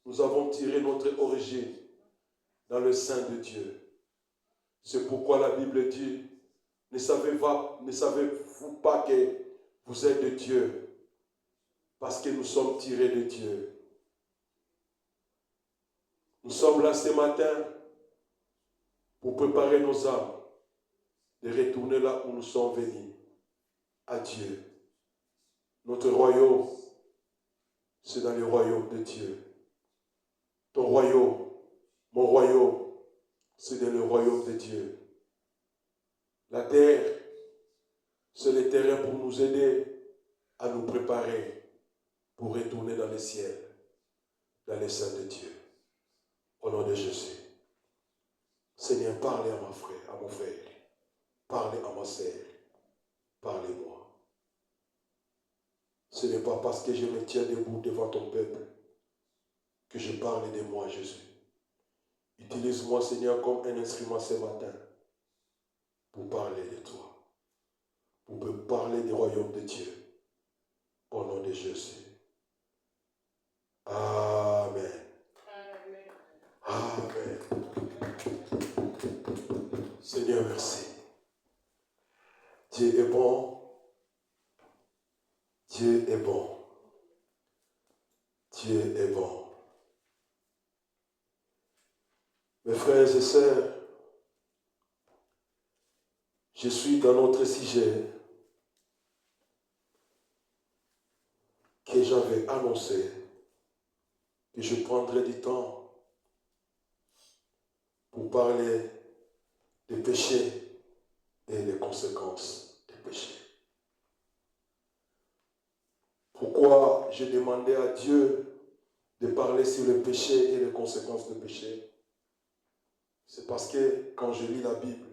Nous avons tiré notre origine dans le sein de Dieu. C'est pourquoi la Bible dit, ne savez-vous pas que vous êtes de Dieu, parce que nous sommes tirés de Dieu. Nous sommes là ce matin pour préparer nos âmes de retourner là où nous sommes venus, à Dieu. Notre royaume, c'est dans le royaume de Dieu. Ton royaume, mon royaume, c'est dans le royaume de Dieu. La terre, c'est le terrain pour nous aider à nous préparer pour retourner dans le ciel, dans les saints de Dieu. Au nom de Jésus. Seigneur, parlez à mon frère. Parlez à ma sœur. Parlez-moi. Ce n'est pas parce que je me tiens debout devant ton peuple que je parle de moi, Jésus. Utilise-moi, Seigneur, comme un instrument ce matin pour parler de toi, pour me parler du royaume de Dieu. Au nom de Jésus. Amen. Amen. Seigneur, merci. Dieu est bon. Dieu est bon. Dieu est bon. Mes frères et sœurs, je suis dans notre sujet que j'avais annoncé que je prendrais du temps pour parler des péchés et des conséquences des péchés. Pourquoi j'ai demandé à Dieu de parler sur le péché et les conséquences du péché? C'est parce que quand je lis la Bible,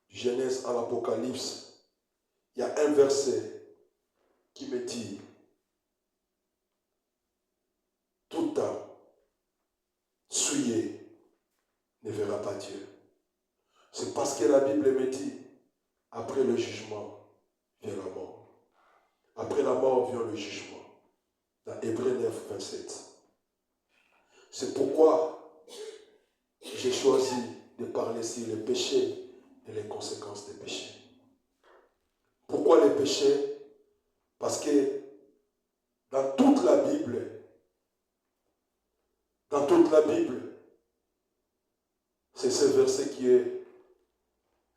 du Genèse à l'Apocalypse, il y a un verset qui me dit « Toute âme souillée ne verra pas Dieu ». C'est parce que la Bible me dit « Après le jugement vient la mort ». Après la mort vient le jugement. Dans Hébreux 9, 27. C'est pourquoi j'ai choisi de parler sur les péchés et les conséquences des péchés. Pourquoi les péchés? Parce que dans toute la Bible, c'est ce verset qui est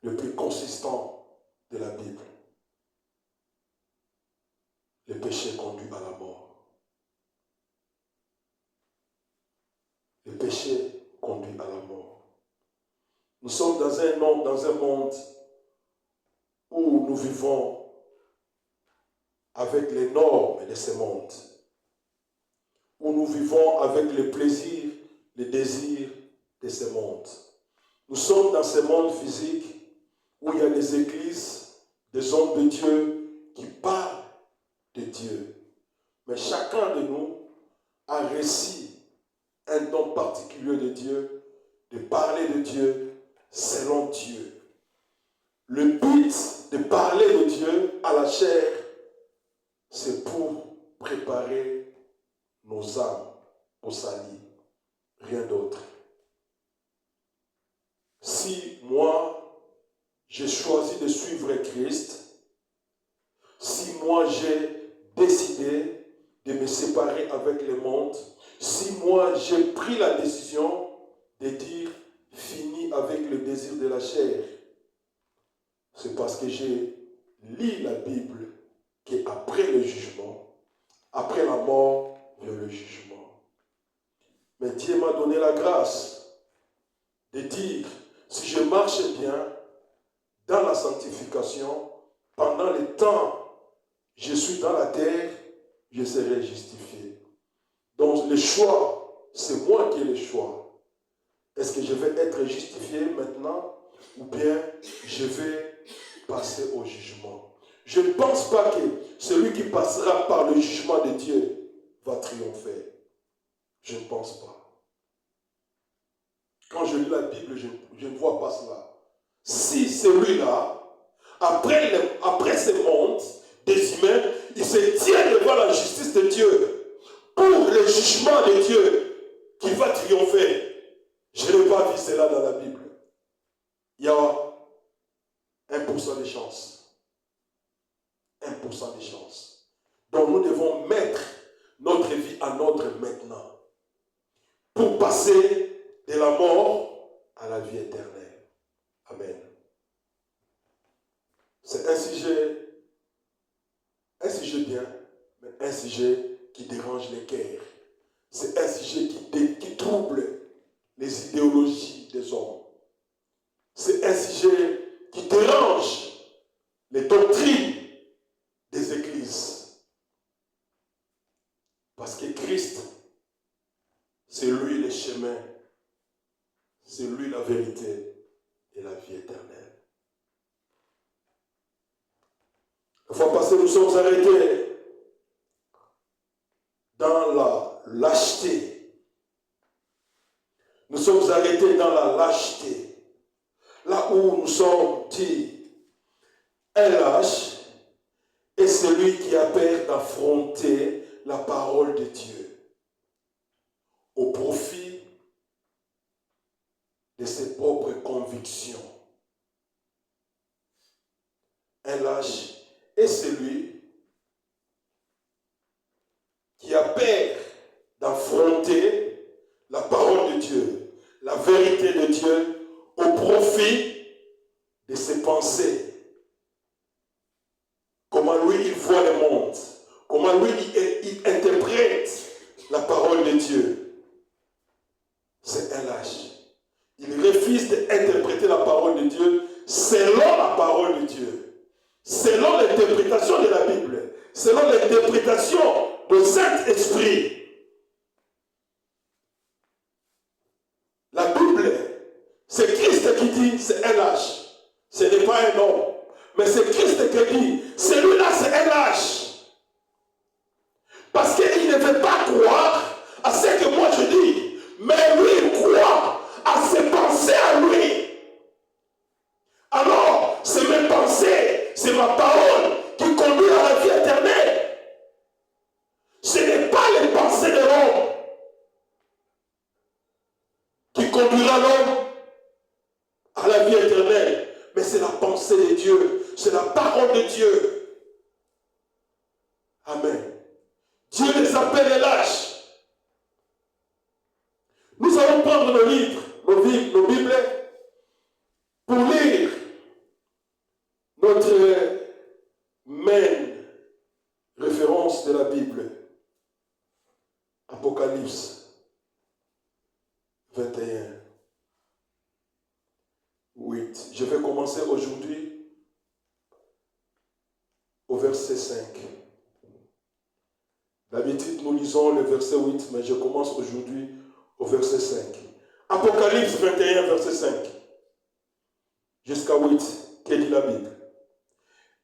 le plus consistant de la Bible. Le péché conduit à la mort. Le péché conduit à la mort. Nous sommes dans un monde où nous vivons avec les normes de ce monde, où nous vivons avec les plaisirs, les désirs de ce monde. Nous sommes dans ce monde physique où il y a des églises, des hommes de Dieu qui parlent de Dieu. Mais chacun de nous a reçu un don particulier de Dieu, de parler de Dieu selon Dieu. Le but de parler de Dieu à la chair, c'est pour préparer nos âmes au salut. Rien d'autre. Si moi, j'ai choisi de suivre Christ, si moi j'ai décidé de me séparer avec le monde, si moi j'ai pris la décision de dire fini avec le désir de la chair, c'est parce que j'ai lu la Bible qu'après le jugement, après la mort, vient le jugement. Mais Dieu m'a donné la grâce de dire, si je marche bien dans la sanctification, pendant le temps je suis dans la terre, je serai justifié. Donc le choix, c'est moi qui ai le choix. Est-ce que je vais être justifié maintenant ou bien je vais passer au jugement? Je ne pense pas que celui qui passera par le jugement de Dieu va triompher. Je ne pense pas. Quand je lis la Bible, je ne vois pas cela. Si celui-là, après ce monde des humains, il se tient devant la justice de Dieu pour le jugement de Dieu qui va triompher. Je n'ai pas vu cela dans la Bible. Il y a 1% de chance. 1% de chance. Donc nous devons mettre notre vie en ordre maintenant pour passer de la mort à la vie éternelle. Amen. C'est un sujet bien, mais un sujet qui dérange les cœurs. C'est un sujet qui trouble les idéologies des hommes. C'est un sujet qui dérange les doctrines des églises. Parce que Christ, c'est lui le chemin, c'est lui la vérité, vie éternelle. La fois passée, nous sommes arrêtés dans la lâcheté. Nous sommes arrêtés dans la lâcheté. Là où nous sommes dit, un lâche est celui qui a peur d'affronter la parole de Dieu au profit de ses propres convictions. Un lâche est celui qui a peur d'affronter la parole de Dieu, la vérité de Dieu, au profit de ses pensées. Comment lui, il voit le monde. Comment lui, il interprète la parole de Dieu. C'est un lâche. Il refuse d'interpréter la parole de Dieu selon la parole de Dieu. Selon l'interprétation de la Bible. Selon l'interprétation du Saint-Esprit. La Bible, c'est Christ qui dit, c'est un lâche. Ce n'est pas un homme. Mais c'est Christ qui dit, celui-là c'est un lâche. Parce qu'il ne veut pas croire à ce que moi je dis. Mais lui, il croit à ses pensées à lui. Alors, c'est mes pensées, c'est ma parole qui conduit à la vie éternelle. Ce n'est pas les pensées de l'homme qui conduira l'homme à la vie éternelle. Mais c'est la pensée de Dieu. C'est la parole de Dieu. Amen. Dieu les appelle les lâches. Nous allons prendre nos livres, nos Bibles, pour lire notre main référence de la Bible. Apocalypse 21. 8. Je vais commencer aujourd'hui au verset 5. D'habitude, nous lisons le verset 8, mais je commence aujourd'hui au verset 5. Apocalypse 21, verset 5. Jusqu'à 8, que dit la Bible.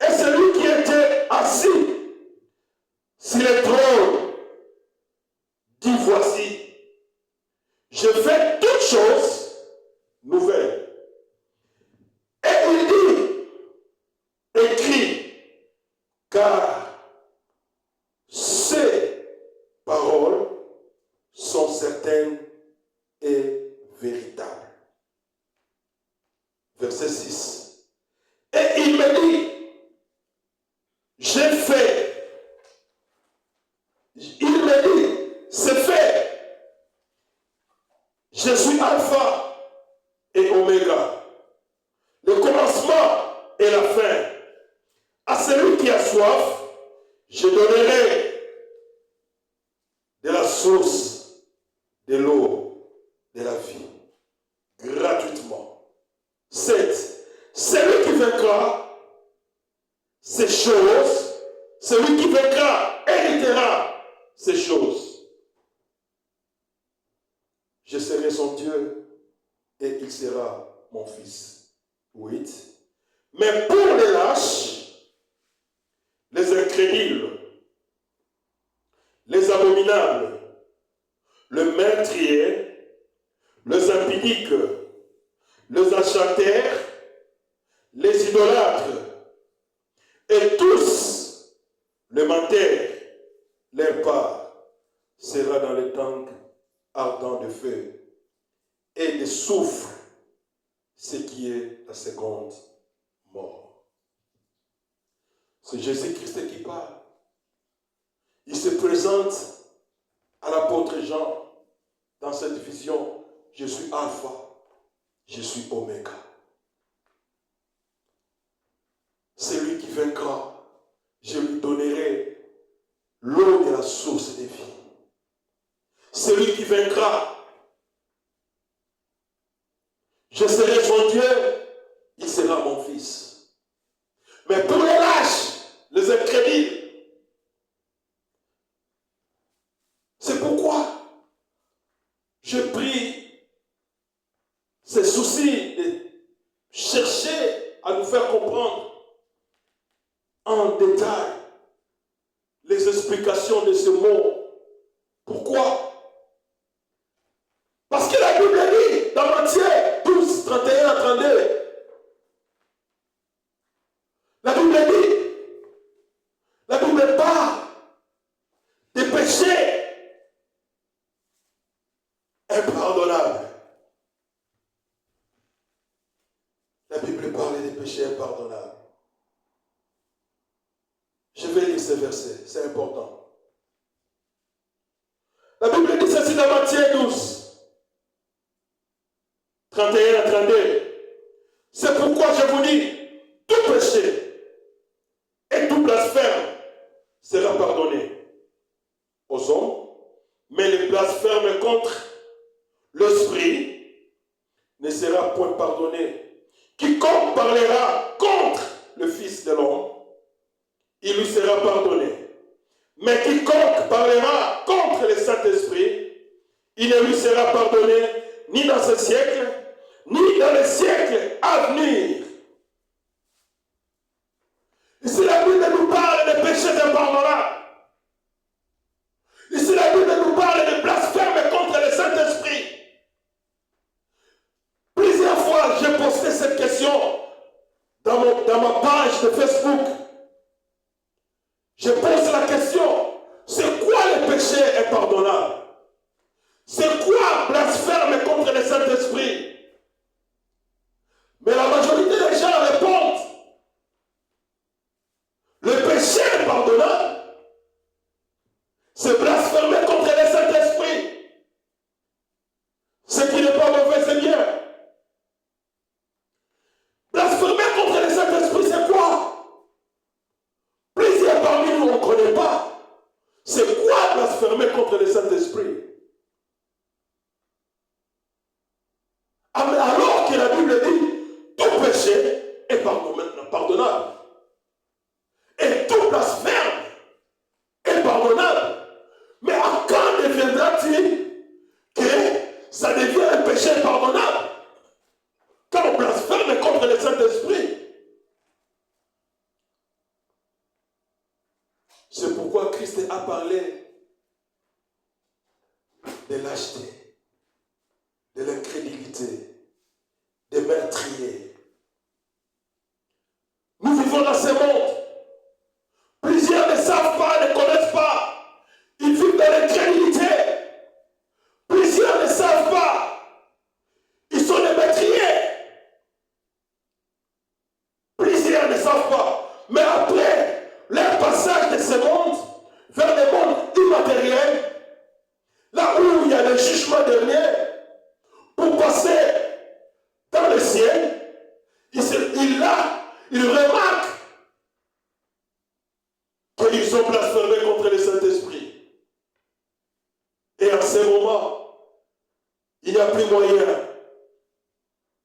Et celui qui était assis sur le trône dit, voici, je fais toutes choses nouvelles. Et il dit, écrit, car ces paroles sont certaines et véritables. Verset 6. Et il me dit, j'ai fait. Il me dit, c'est fait. Je suis Alpha et Oméga, le commencement et la fin. À celui qui a soif, je donnerai de la source de l'eau de la vie, gratuitement. 7. Celui qui vaincra ces choses, celui qui vaincra héritera ces choses. Je serai son Dieu et il sera mon fils. 8. Mais pour les lâches, les incrédules, les abominables, le meurtrier, les impudiques, les achateurs, les idolâtres, et tous les menteurs, leur part sera dans le tank ardent de feu et de soufre, ce qui est la seconde mort. C'est Jésus-Christ qui parle. Il se présente à l'apôtre Jean dans cette vision. Je suis Alpha, je suis Oméga. Celui qui vaincra, je lui donnerai l'eau de la source de vie. Celui qui vaincra, je serai son Dieu, il sera mon fils. Mais pour les lâches, les incrédules, c'est pourquoi je prie ces soucis de péché impardonnable. Je vais lire ce verset, c'est important. La Bible dit ceci dans Matthieu 12, 31 à 32. C'est pourquoi je vous dis, tout péché et tout blasphème sera pardonné aux hommes, mais le blasphème contre l'Esprit ne sera point pardonné. Quiconque parlera contre le Fils de l'homme, il lui sera pardonné. Mais quiconque parlera contre le Saint-Esprit, il ne lui sera pardonné ni dans ce siècle, ni dans les siècles à venir. Ici, la Bible nous parle de péchés impardonnables. Ici, la Bible nous parle de blasphème contre le Saint-Esprit. Plusieurs fois, j'ai posté cette question dans ma page de Facebook. Je pose la question, c'est quoi le péché impardonnable? C'est quoi blasphème contre le Saint-Esprit? Mais la majorité des gens répondent, le péché impardonnable, c'est blasphémer contre le Saint-Esprit. Ce qui n'est pas mauvais, c'est bien. Blasphémer contre le Saint-Esprit, c'est quoi? Plusieurs parmi nous, on ne connaît pas. C'est quoi blasphémer contre le Saint-Esprit? Alors que la Bible dit, tout péché est pardonnable. Et tout blasphème est pardonnable. Mais à quand deviendra-t-il que ça devient un péché impardonnable? Quand on blasphème contre le Saint-Esprit. C'est pourquoi Christ a parlé de lâcheté, de l'incrédulité, des meurtriers. Nous vivons dans ce monde. Plusieurs ne savent pas, ne connaissent pas. Ils vivent dans l'incrédulité. Plusieurs ne savent pas. Ils sont des meurtriers. Plusieurs ne savent pas. Mais après leur passage de ce monde vers le monde immatériel, là où il y a le jugement dernier, pour passer dans le ciel, ils remarquent qu'ils ont blasphémé contre le Saint-Esprit. Et en ce moment, il n'y a plus moyen.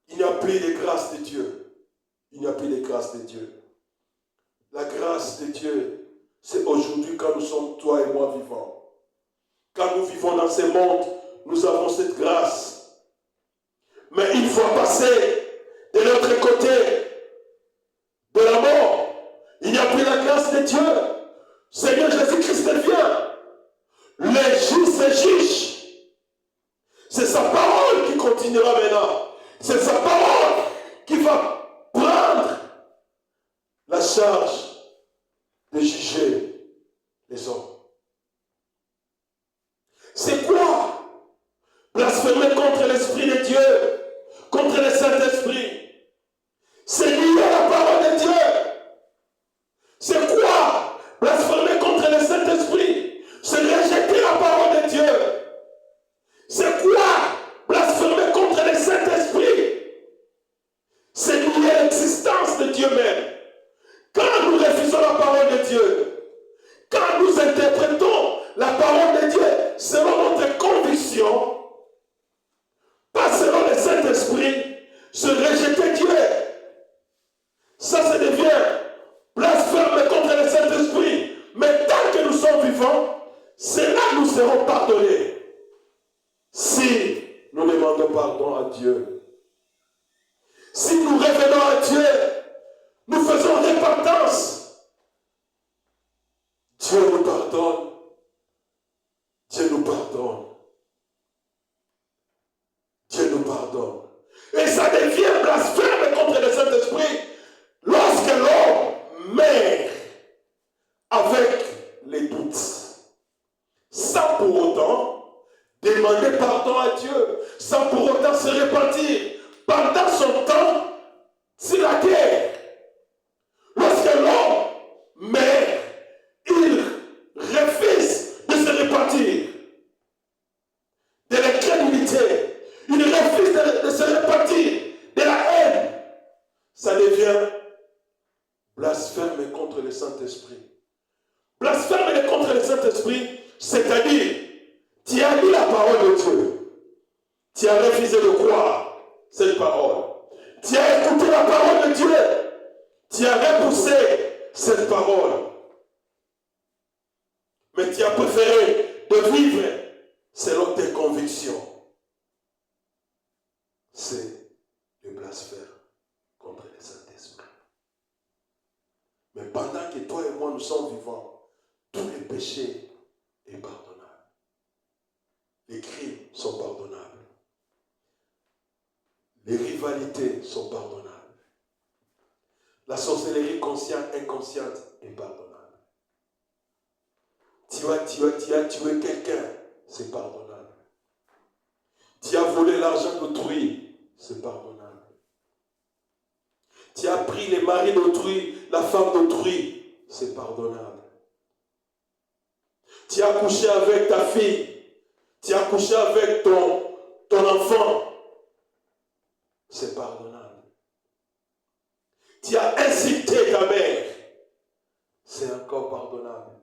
Il n'y a plus de grâce de Dieu. Il n'y a plus de grâce de Dieu. La grâce de Dieu, c'est aujourd'hui quand nous sommes, toi et moi, vivants. Quand nous vivons dans ce monde, nous avons cette grâce. Mais il faut passer de l'autre côté de la mort. Il n'y a plus la grâce de Dieu. Seigneur Jésus-Christ vient. Le juste juge. C'est sa parole qui continuera maintenant. C'est sa parole qui va prendre la charge de juger les hommes. C'est quoi? Blasphémer contre l'Esprit de Dieu, contre le Saint-Esprit. C'est lié à la parole de Dieu. C'est quoi? Blasphémer contre le Saint-Esprit. C'est rejeter la parole de Dieu. C'est quoi? Blasphémer contre le Saint-Esprit. C'est lié à l'existence de Dieu même. Quand nous refusons la parole de Dieu, quand nous interprétons la parole de Dieu selon notre conviction, pas selon le Saint-Esprit, se rejeter Dieu. Ça devient blasphème contre le Saint-Esprit. Mais tant que nous sommes vivants, c'est là que nous serons pardonnés. Si nous demandons pardon à Dieu. Si nous revenons à Dieu, nous faisons repentance. Dieu nous pardonne. Dieu nous pardonne. Dieu nous pardonne. Et ça devient blasphème contre le Saint-Esprit lorsque l'homme meurt avec les doutes, sans pour autant demander pardon à Dieu, sans pour autant se repentir pendant son temps sur la terre. Saint-Esprit. Blasphème contre le Saint-Esprit, c'est-à-dire, tu as dit la parole de Dieu. Tu as refusé de croire cette parole. Tu as écouté la parole de Dieu. Tu as repoussé cette parole. Mais tu as préféré de vivre selon tes convictions. C'est le blasphème contre le Saint-Esprit. Mais pendant que toi et moi nous sommes vivants, tous les péchés sont pardonnables. Les crimes sont pardonnables. Les rivalités sont pardonnables. La sorcellerie consciente, inconsciente est pardonnable. Tu as tué quelqu'un, c'est pardonnable. Tu as volé l'argent d'autrui, c'est pardonnable. Tu as pris les maris d'autrui, la femme d'autrui, c'est pardonnable. Tu as couché avec ta fille, tu as couché avec ton enfant, c'est pardonnable. Tu as insulté ta mère, c'est encore pardonnable.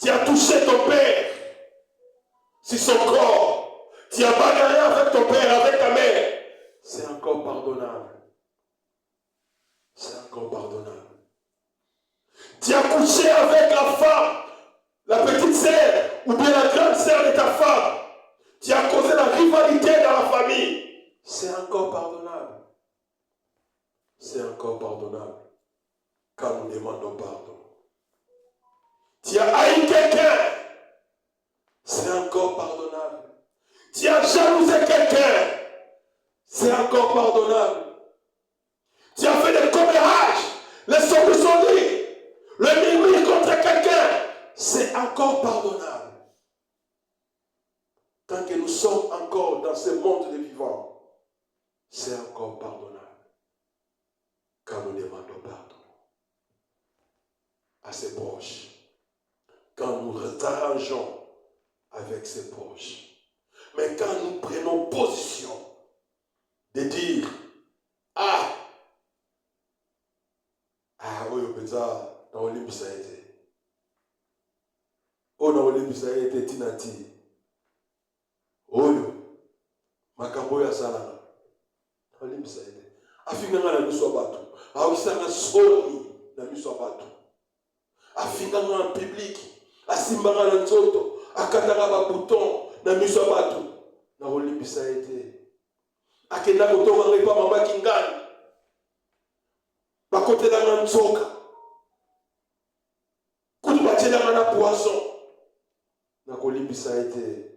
Tu as touché ton père sur son corps, tu as bagarré avec ton père, avec ta mère, c'est encore pardonnable. C'est encore pardonnable. Tu as couché avec la femme, la petite sœur ou bien la grande sœur de ta femme. Tu as causé la rivalité dans la famille. C'est encore pardonnable. C'est encore pardonnable. Quand nous demandons pardon. Tu as haï quelqu'un. C'est encore pardonnable. Tu as jalousé quelqu'un. C'est encore pardonnable. Tu as fait des commérages, les soubresauts, le murmure contre quelqu'un, c'est encore pardonnable. Tant que nous sommes encore dans ce monde de vivants, c'est encore pardonnable. Quand nous demandons pardon à ses proches, quand nous nous arrangeons avec ses proches, mais quand nous prenons position de dire oyo penza na olimbisa ete oyo na olimbisa ete tina ti oyo makambo oyo asalaka na olimbisa ete afinganga na miso ya bato aokisanga soni na miso ya bato afinganga na publiki asimbanga na nzoto akataka babuton na miso ya bato na olimbisa ete akenda kotonganga epa mama kingani bakotelanga nzoka kutu batielanga na poisson na kolimbisa ete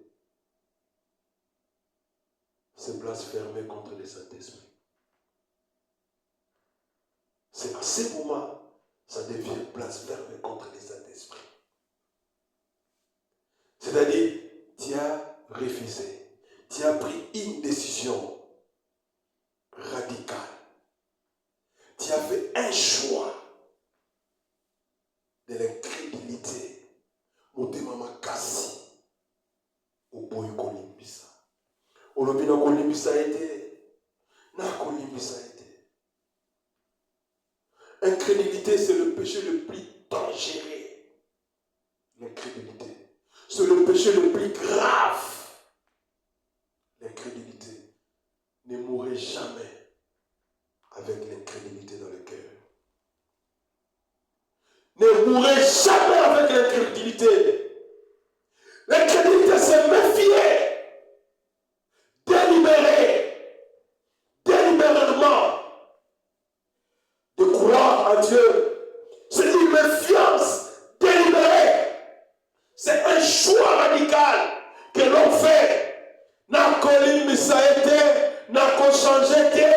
c'est blasphémer contre le Saint-Esprit. C'est à ce moment ça devient blasphémer contre le Saint-Esprit. C'est-à-dire tu as refusé, tu as pris une décision radicale. Tu as fait un choix de l'incrédulité. Motema makasi. Oboyi kolimbisa. Olobi na kolimbisa ete. Na kolimbisa ete. Incrédulité, c'est le péché le plus dangereux. L'incrédulité. C'est le péché le plus grave. L'incrédulité. Ne mourrez jamais avec l'incrédulité dans le cœur. Ne mourrez jamais avec l'incrédulité. L'incrédulité, c'est méfier, délibérément, de croire en Dieu. C'est une méfiance délibérée. C'est un choix radical que l'on fait. N'a kolimbisa ete, n'a ko changé te.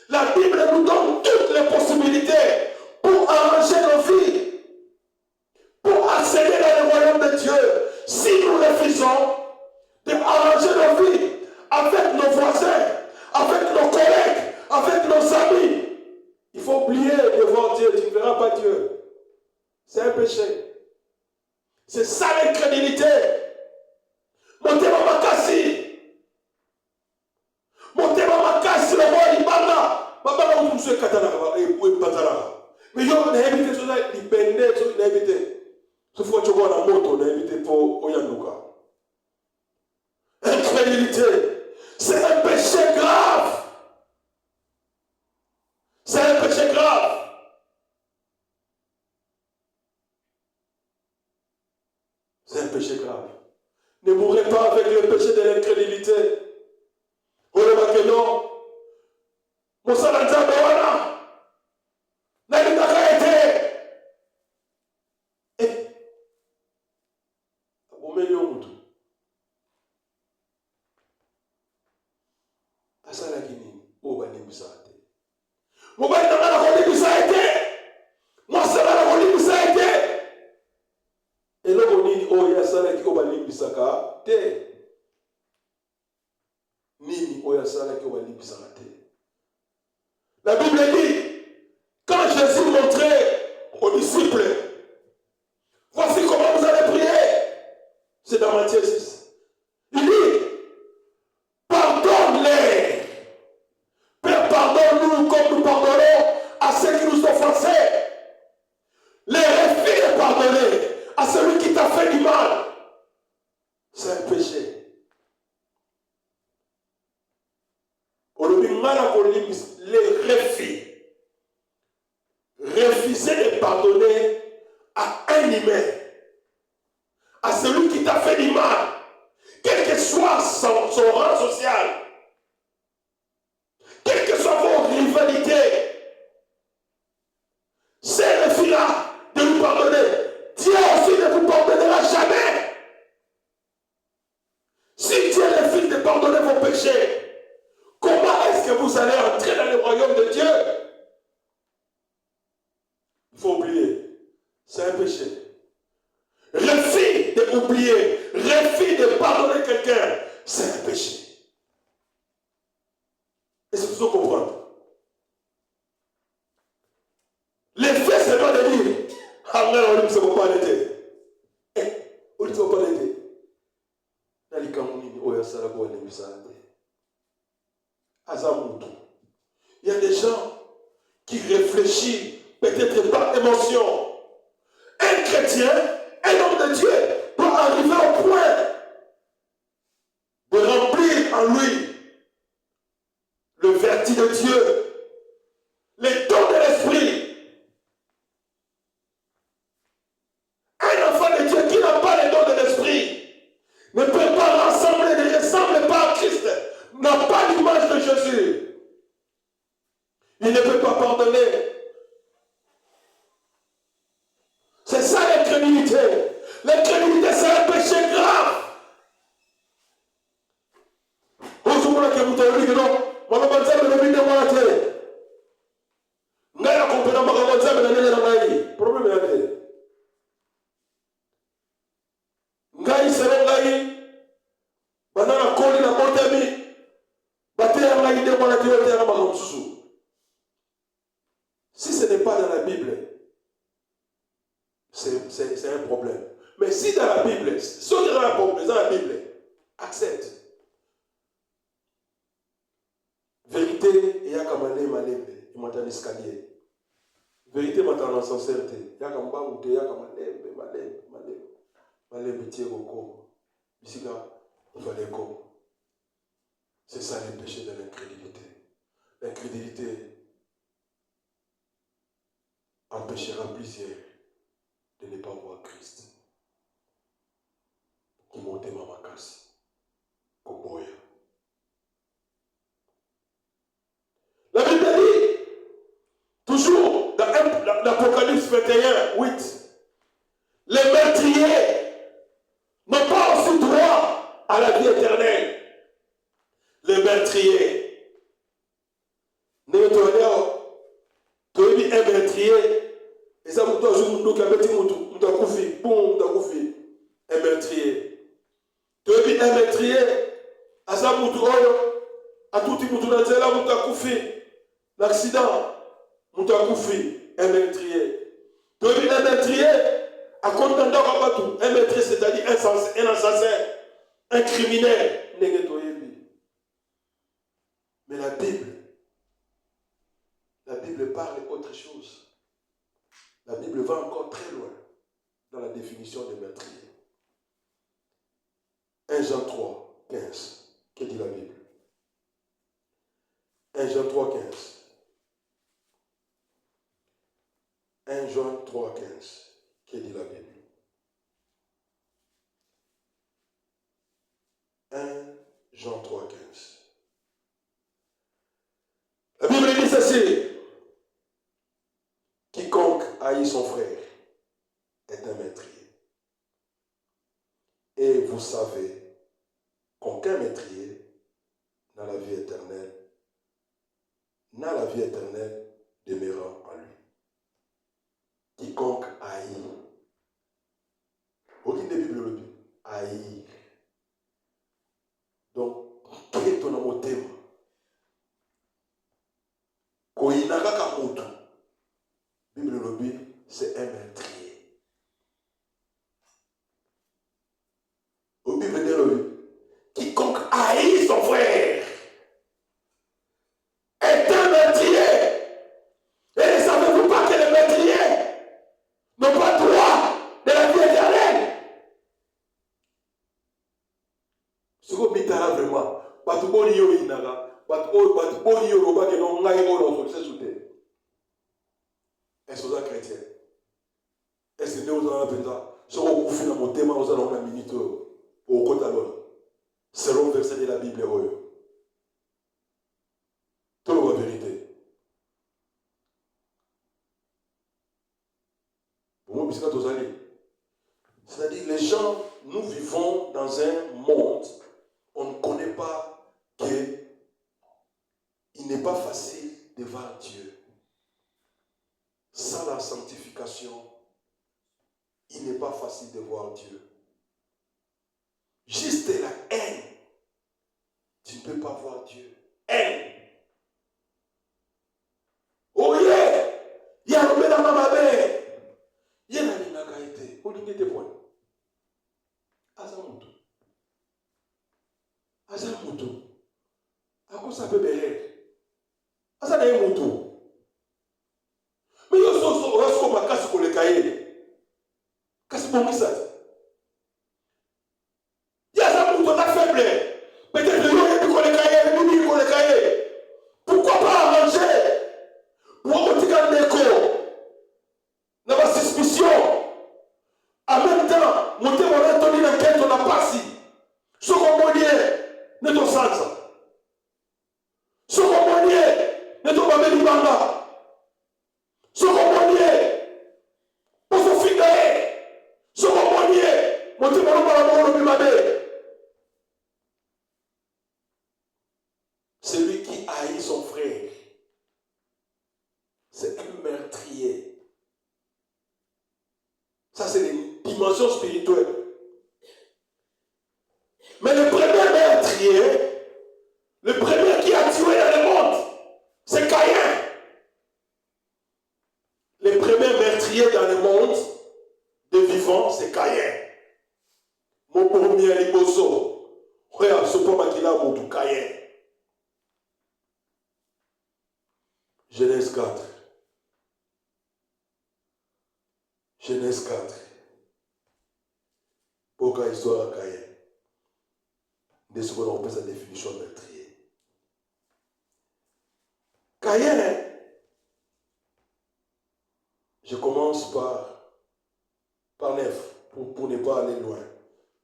La Bible nous donne toutes les possibilités pour arranger nos vies, pour accéder dans le royaume de Dieu. Si nous refusons d'arranger nos vies avec nos voisins, avec nos collègues, avec nos amis, il faut oublier devant Dieu, tu ne verras pas Dieu. C'est un péché. C'est ça l'incrédulité. Motema makasi. musu ekatala epatala. Mais yo na évité ça dipende so na évité. Ce faut que tu vois la moto na évité pour oyanduka. Incrédulité, c'est un péché grave. C'est un péché grave. C'est un péché grave. Ne mourrez pas avec le péché de l'incrédulité. Oleba que non. Mosala nzambe wana. Na ndaka ete. Abomeli omutu. Asala kini oba nimbisa ate. Mobali na ngana ko nimbisa ete. Mosala na ko nimbisa ete. Eloko nini oyo asalaki oyo balimbisaka te nini oyo asalaki oyo balimbisaka te. La Bible dit, quand Jésus montrait aux disciples, voici comment vous allez prier, c'est dans Matthieu 6. Il dit, pardonne-les. Père, pardonne-nous comme nous pardonnons à ceux qui nous offensent. Les refus de pardonner à celui qui t'a fait du mal, c'est un péché. Les refus. Refuser de pardonner à un humain, à celui qui t'a fait du mal, quel que soit son rang social, quelles que soient vos rivalités, ces refus-là de nous pardonner, Dieu aussi ne vous pardonnera jamais. Si Dieu refuse de pardonner vos péchés, comment est-ce que vous allez entrer dans le royaume de Dieu? Il faut oublier, c'est un péché. Refus d'oublier, refus de pardonner quelqu'un, c'est un péché. Est-ce que vous comprenez? Les faits, c'est pas de dire, ah non, on ne peut pas l'aider. On ne peut pas l'aider. Il y a des gens qui réfléchissent peut-être par émotion. Un chrétien, un homme de Dieu, doit arriver au point de remplir en lui le vertu de Dieu, les dons de l'esprit. Un enfant de Dieu qui n'a pas les dons de l'esprit ne peut pas rassembler, ne ressemble pas à Christ, n'a pas l'image de Jésus. Il ne peut pas pardonner. C'est ça l'incrédulité. L'incrédulité, c'est un péché grave. Si ce n'est pas dans la Bible, c'est un problème. Mais si dans la Bible, si on est dans la Bible, accepte. Vérité, il y a comme un malembe, il m'a un escalier. Vérité, il m'a un sincérité. Il y a comme un il y a comme un malembe, tiens au corps. Ici, là, il fallait comme. C'est ça le péché de l'incrédulité. L'incrédulité empêchera plusieurs de ne pas voir Christ. Qui monte ma casse. Comme la Bible dit, toujours dans l'Apocalypse 21, 8, les meurtriers n'ont pas aussi droit à la vie éternelle. Les meurtriers. Tu es un meurtrier. Et ça, vous un meurtrier. Tu es un meurtrier. À ça, à tout le monde, l'accident, un meurtrier. Tu es un meurtrier. À compte un meurtrier, c'est-à-dire un assassin, un criminel. Mais la Bible parle autre chose. La Bible va encore très loin dans la définition de meurtrier. 1 Jean 3, 15. Que dit la Bible? 1 Jean 3, 15. 1 Jean 3, 15. Que dit la Bible? 1 Jean 3, 15. La Bible dit ceci. Quiconque haït son frère est un meurtrier. Et vous savez qu'aucun meurtrier n'a la vie éternelle demeurant en lui. Quiconque haït. Aucune des Bibles le dit. Haïr. Donc, quel est ton amour thème? Koinaka kamoto. Bible le dit, c'est un meurtrier. Au Bible dit le dit. Quiconque haït son frère est un meurtrier. Et ne savez-vous pas que les meurtriers n'ont pas droit de la vie éternelle? Ce qu'on dit là vraiment, batu boni yo inaga, batu boni yo roba que non ngai o no so sute. Est-ce que vous êtes chrétien? Est-ce que vous avez pensé? Ce qu'on vous fait dans mon thème, vous avez une minute au côté alors. Selon le verset de la Bible, tout la vérité. C'est-à-dire, les gens, nous vivons dans un monde, on ne connaît pas qu'il n'est pas facile de voir Dieu. Sans la sanctification, il n'est pas facile de voir Dieu. Juste la haine, tu ne peux pas voir Dieu. Haine. Oh yeah! Il y a un dans ma mère. Il y a un inagaïté. On dit que point. Azamuto. Azamuto. À quoi ça peut bérer? Azamuto. Mais il y a aussi un peu de pour les cahiers. Qu'est-ce que c'est ça? Il y a un peu de faible. Peut-être que les cahiers. Pourquoi pas arranger? Pour qu'on tienne l'écho. Dans ma suspicion. En même temps, mon témoin a donné la quête, on n'a pas si. Ce qu'on m'a dit, n'est pas sans. Ce qu'on m'a dit, n'est pas même banga. Ce qu'on m'a dit, pour se finir. Ce qu'on m'a dit, mon témoin a donné la quête. Celui qui haït son frère, c'est un meurtrier. Ça, c'est une dimension spirituelle. Mais le premier meurtrier, le premier qui a tué dans le monde, c'est Caïn. Le premier meurtrier dans le monde de vivants, c'est Caïn. Mon premier liboso, regarde ce point qu'il a mon Caïn. Genèse 4. Genèse 4. Pourquoi histoire à Caïn? De ce qu'on appelle sa définition de meurtrier. Caïn, je commence par 9, pour ne pas aller loin.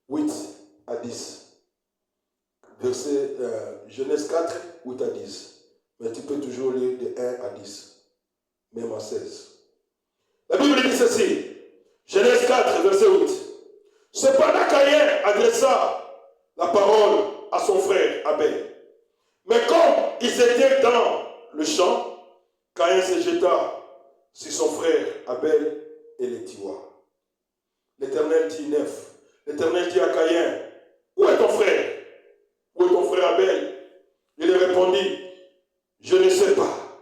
8 à 10. Verset Genèse 4, 8 à 10. Mais tu peux toujours lire de 1 à 10, même à 16. La Bible dit ceci. Genèse 4, verset 8. Cependant, Caïn adressa la parole à son frère Abel. Mais comme ils étaient dans le champ, Caïn se jeta sur son frère Abel et le tua. L'Éternel dit 9. L'Éternel dit à Caïn, où est ton frère? Où est ton frère Abel? Il lui répondit, je ne sais pas.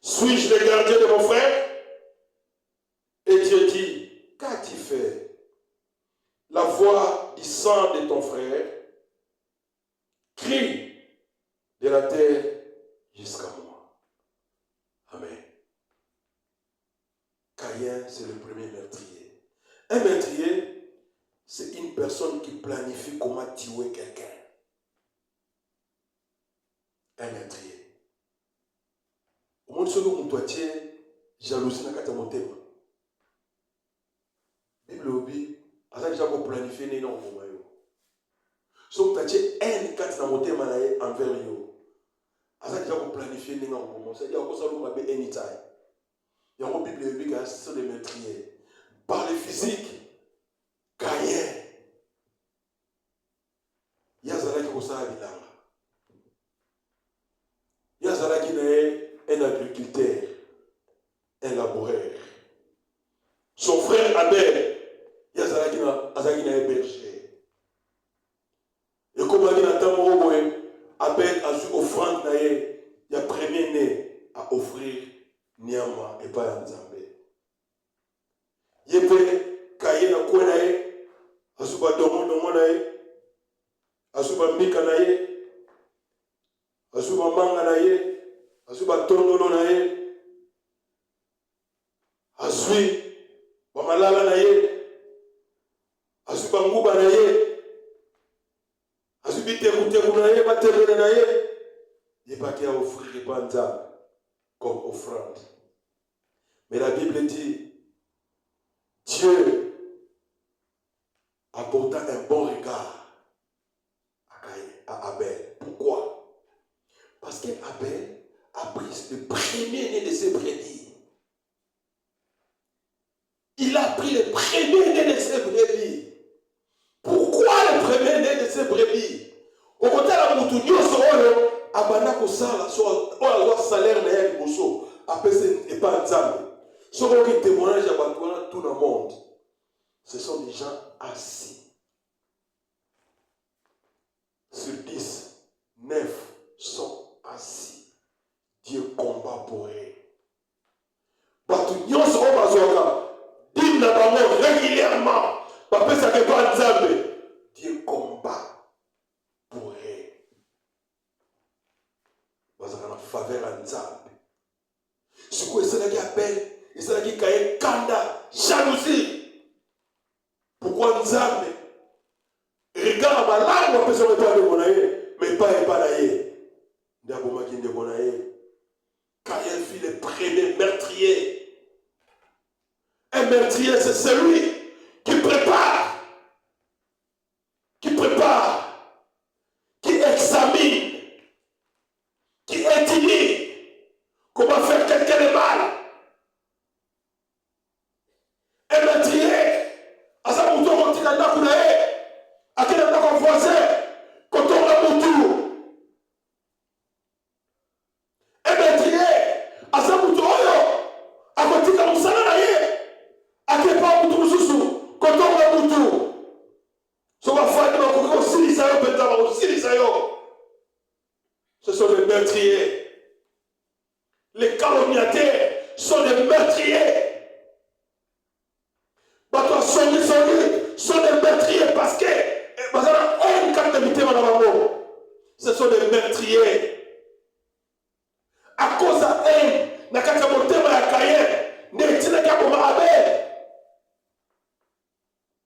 Suis-je le gardien de mon frère? Et Dieu dit, qu'as-tu fait? La voix du sang de ton frère crie de la terre jusqu'à moi. Amen. c'est le premier meurtrier. Un meurtrier, c'est une personne qui planifie comment tuer quelqu'un. Un meurtrier. Au monde ce que on doit tuer, jalousie n'a qu'à monter. Bible obi, asa déjà pour planifier né non moment yo. So tu tuer un kat na monter manaye envers yo. Asa déjà pour planifier né non moment. C'est dire que ça nous m'appelle anytime. Il y a une Bible obi qui a sur les meurtriers. Par le physique, Caïn. Yazala qui kosa bilanga. Yazala qui est un agriculteur, un laboureur. Son frère Abel, Yazala qui est un berger. Et comme il a dit, Abel a su offrande, il a premier né à offrir Niama et pas Nzambe. Yepe Caïn a quoi naé, a su pas domo naé, a su pas mika naé. Asuba manga na ye, asuba tondolo na ye, asui bamalala na ye, asuba nguba na ye, asubi teku na ye, batemene na ye, il n'est pas qu'à offrir Nzambe comme offrande. Mais la Bible dit, Dieu apporta un bon regard à Abel. Pourquoi? Parce qu'Abel a pris le premier-né de ses brebis. Il a pris le premier-né de ses brebis. Pourquoi le premier-né de ses brebis? Au côté de la moutou, nous sommes abana kosala, soit salaire na ya liboso, apese et pas Nzambe. Ce qui témoignage à tout le monde, ce sont des gens assis. Sur 10, 9 sont assis. Dieu combat pour eux. Batu nyonso o bazoka, dim na bango régulièrement. Bapesa ke pas Nzambe. Dieu combat pour eux. Bazaka na faveur à Nzambe. Ce que c'est qui appelle, c'est qui kaye kanda, jalousie. Pourquoi Nzambe? Regarde ma langue, on peut se mettre de monaye, mais pas naye. Caïn fut le premier meurtrier. Un meurtrier, c'est celui qui prépare, qui examine, qui étudie comment faire quelqu'un de mal. Un meurtrier, à sa mouton, on dit à quel endroit qu'on voisin, quand on a mouton. Ce sont des meurtriers. Les calomniateurs sont des meurtriers. Sont des meurtriers parce que ce sont des meurtriers. À cause de haine,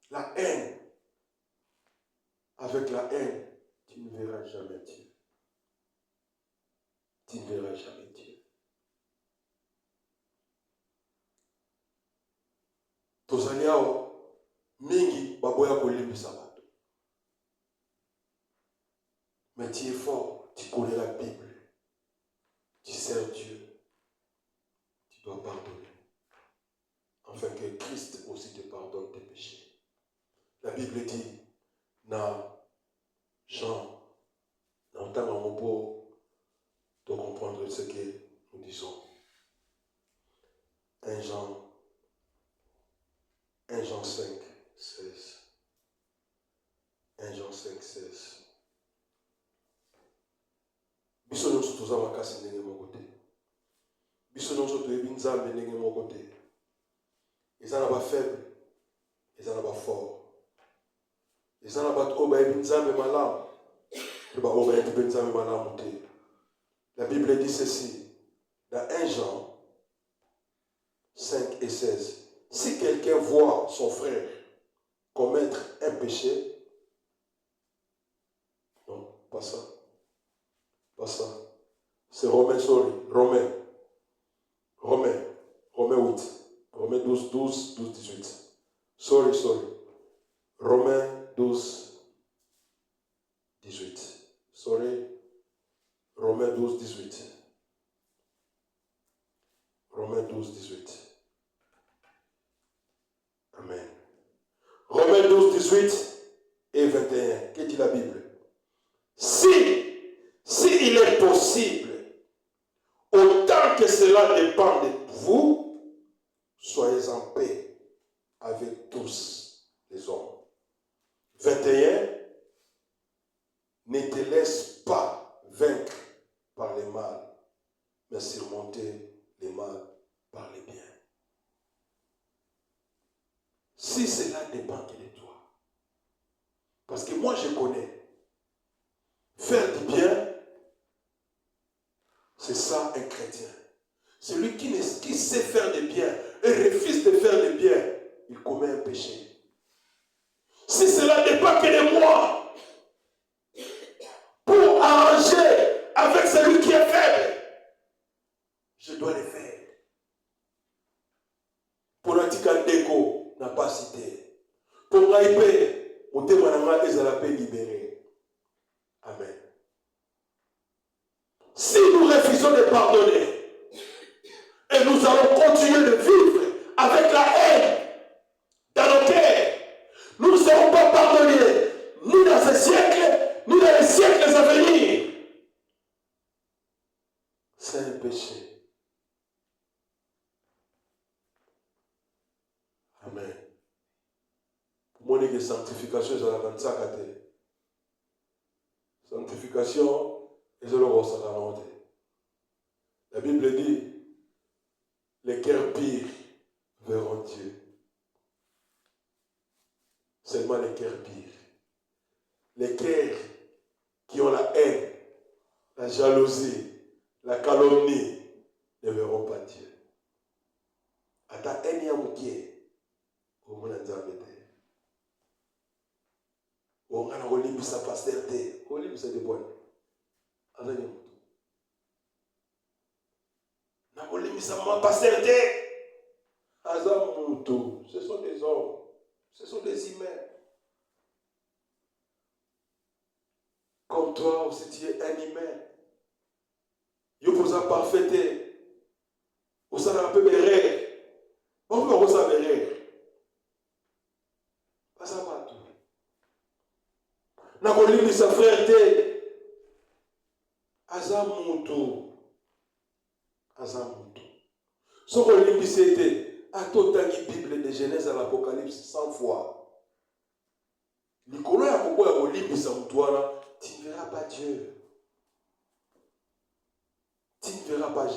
la haine. Avec la haine, tu ne verras jamais Dieu. Tu ne verras jamais Dieu. Tozaliao, mingi, baboya kolimbisa bato. Mais tu es fort, tu connais la Bible. Tu sers Dieu. Tu dois pardonner. Afin que Christ aussi te pardonne tes péchés. La Bible dit, dans Jean, dans le temps où on peut comprendre ce que nous disons. 1 Jean 5, 16. 1 Jean 5, 16. Biso nyonso toza makasi ndenge moko te. Biso nyonso toyebi Nzambe ndenge moko te. Eza na bafaible, eza na bafort. Eza na bato oyo bayebi Nzambe malamu, mpe baoyo bayebi mpe Nzambe malamu te. La Bible dit ceci, dans 1 Jean 5 et 16. Si quelqu'un voit son frère commettre un péché, non, pas ça. Pas ça. C'est Romains, sorry. Romains 8. Romains 12, 18. Sorry. Romains 12, 18. Sorry. Romains 12, 18. Romains 12, 18. Amen. Romains 12, 18 et 21. Que dit la Bible? Si il est possible, autant que cela dépend de vous, soyez en paix avec tous les hommes. 21. Ne te laisse pas vaincre par les mal, mais surmonter les mal par les biens. Si cela dépend que de toi. Parce que moi je connais. Faire du bien, c'est ça un chrétien. Celui qui sait faire du bien et refuse de faire du bien, il commet un péché. Si cela dépend que de moi, pour arranger avec celui qui est faible, je dois le faire. Pour un déco n'a pas cité. Pour un épée, au témoignage, ils allaient libérer. Amen. Si nous refusons de pardonner et nous allons continuer de vivre avec la haine dans nos cœurs, nous ne serons pas pardonnés ni dans ce siècle, ni dans les siècles à venir. C'est un péché. Amen. Pour moi, la sanctification, c'est la sanctification. Sanctification, et c'est le roi. La Bible dit, les cœurs pires verront Dieu. Seulement les cœurs pires. Les cœurs qui ont la haine, la jalousie, la calomnie, ne verront pas Dieu. À ta haine, il y a mon cœur. Au moins, on a on a olympi sa pasteur olympi c'est de bon azali mutu na olympi sa pasteur azam mutu, ce sont des hommes, ce sont des humains comme toi aussi tu es un humain. Yo vous a parfaité au sana peu berrer on peut vous berrer pas ça pas tout. Na kolimi sa frère te azamutu so kolimi c'était à toute la Bible de Genèse à l'Apocalypse 100 fois likolo ya koko ya kolimi sa mutwana tu ne verras pas Dieu, tu ne verras pas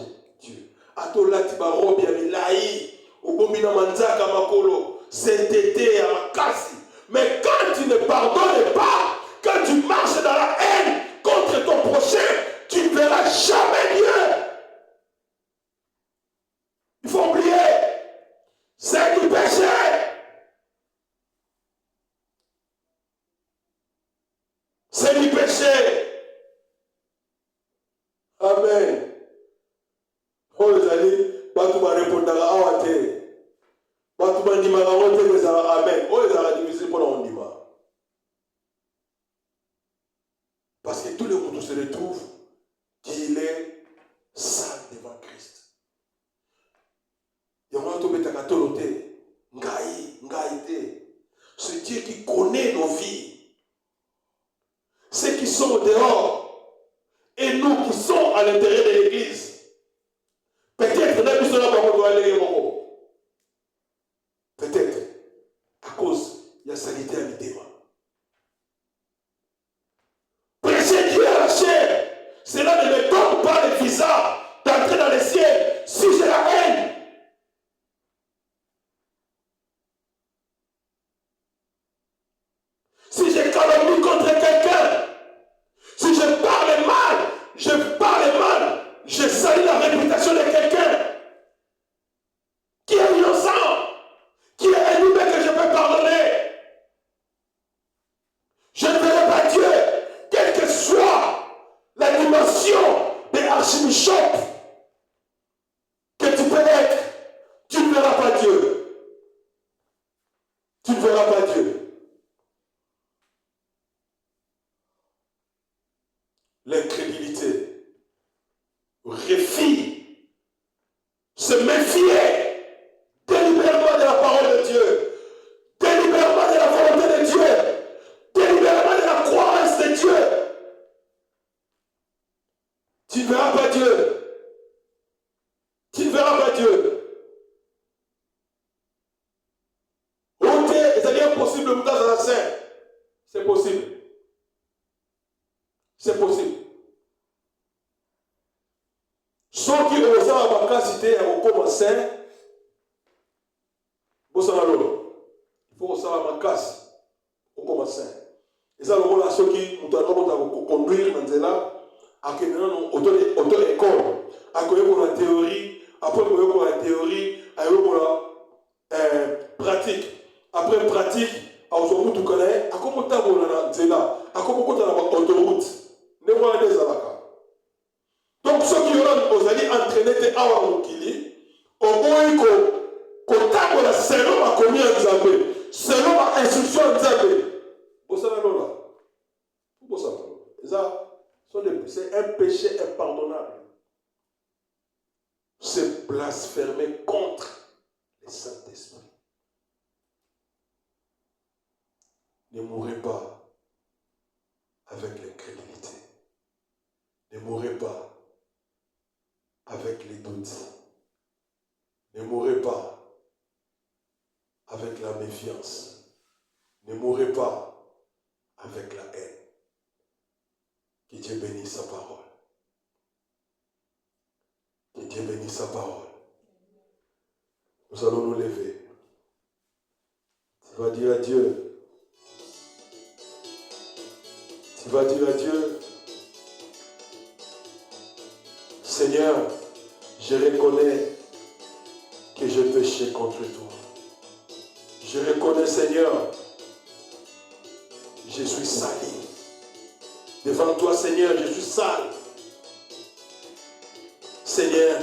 Dieu. Atolati ba robe ya milai okomi na manzaka makolo sainteté ya makasi. Mais quand tu ne pardonnes pas, quand tu marches dans la haine contre ton prochain, tu ne verras jamais Dieu. Il faut oublier, c'est du péché. C'est du péché. Amen. Oh les amis, tu vas répondre à Awate. Tu vas dire Amen. Oh les amis, difficile pour nous dire. Parce que tout le monde se retrouve qu'il est saint devant Christ. C'est Dieu qui connaît nos vies. Ceux qui sont au dehors et nous qui sommes à l'intérieur de l'église. Peut-être à cause il y a salité à l'idée. Prêcher Dieu à la chair, cela ne me donne pas le visa d'entrer dans le ciel si j'ai la haine. Si je calomnie contre quelqu'un, si je parle mal, je sais dimension d'archibishop que tu peux être, tu ne verras pas Dieu. Tu ne verras pas Dieu. L'incrédulité, refus, se méfier délibérément de la parole de Dieu, délibérément de la volonté de Dieu, délibérément de la croyance de Dieu. Tu ne verras pas Dieu. Tu ne verras pas Dieu. C'est impossible de dans la scène. C'est possible. C'est possible. Ceux qui osent avoir ma capacité à recommencer, il faut savoir ma casse au commencer. Et ça, ceux qui ont conduire dans cela, à auto-école, à la théorie, après la théorie, à la pratique. Après pratique, à comment tu connais, à comment tu as autoroute. Donc, ceux qui ont entraîné à Wamukili, au moins qu'on la selon ma commune en Zambé, selon ma instruction en Zambé. C'est un péché impardonnable. C'est blasphémer contre le Saint-Esprit. Ne mourrez pas avec l'incrédulité. Ne mourrez pas avec les doutes. Ne mourrez pas avec la méfiance. Ne mourrez pas avec la haine. Que Dieu bénisse sa parole. Que Dieu bénisse sa parole. Nous allons nous lever. Tu vas dire à Dieu. Tu vas dire à Dieu. Seigneur, je reconnais que j'ai péché contre toi. Je reconnais, Seigneur, je suis sali. Devant toi, Seigneur, je suis sale. Seigneur,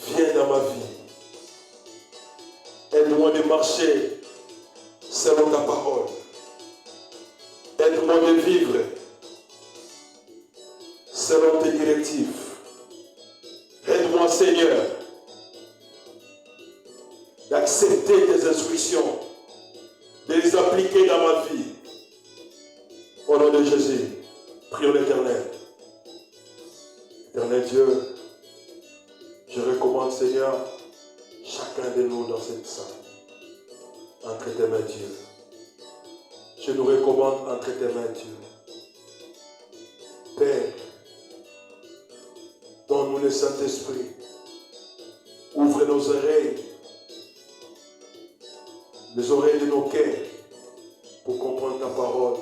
viens dans ma vie. Aide-moi de marcher selon ta parole. Aide-moi de vivre selon tes directives. Aide-moi, Seigneur, d'accepter tes instructions, de les appliquer dans ma vie. Au nom de Jésus, prions l'Éternel. Éternel Dieu, je recommande, Seigneur, chacun de nous dans cette salle, entre tes mains, Dieu. Je nous recommande entre tes mains, Dieu. Père, donne-nous le Saint-Esprit. Ouvre nos oreilles, les oreilles de nos cœurs, pour comprendre ta parole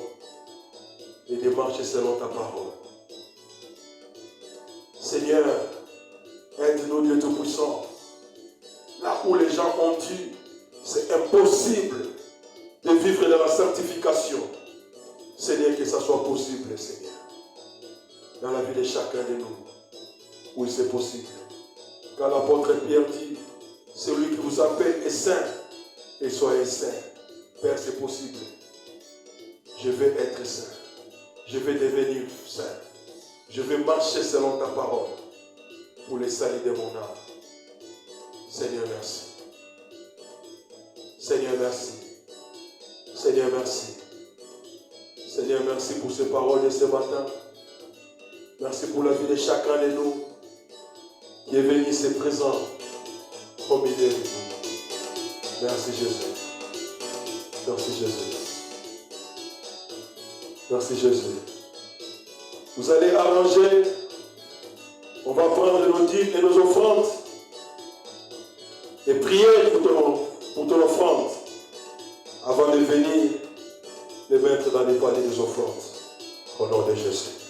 et de marcher selon ta parole. Seigneur, aide-nous, Dieu Tout-Puissant. Là où les gens ont dit, c'est impossible de vivre dans la sanctification. Seigneur, que ça soit possible, Seigneur. Dans la vie de chacun de nous. Oui, c'est possible. Car l'apôtre Pierre dit, celui qui vous appelle est saint, et soyez saint. Père, c'est possible. Je vais être saint. Je vais devenir saint. Je vais marcher selon ta parole pour le salut de mon âme. Seigneur, merci. Seigneur, merci. Seigneur, merci. Seigneur, merci pour ces paroles de ce matin. Merci pour la vie de chacun de nous qui est venu se présent au milieu de nous. Merci Jésus. Merci Jésus. Merci Jésus. Vous allez arranger. On va prendre nos dîmes et nos offrandes et prier pour ton offrande avant de venir les mettre dans les paniers des offrandes. Au nom de Jésus.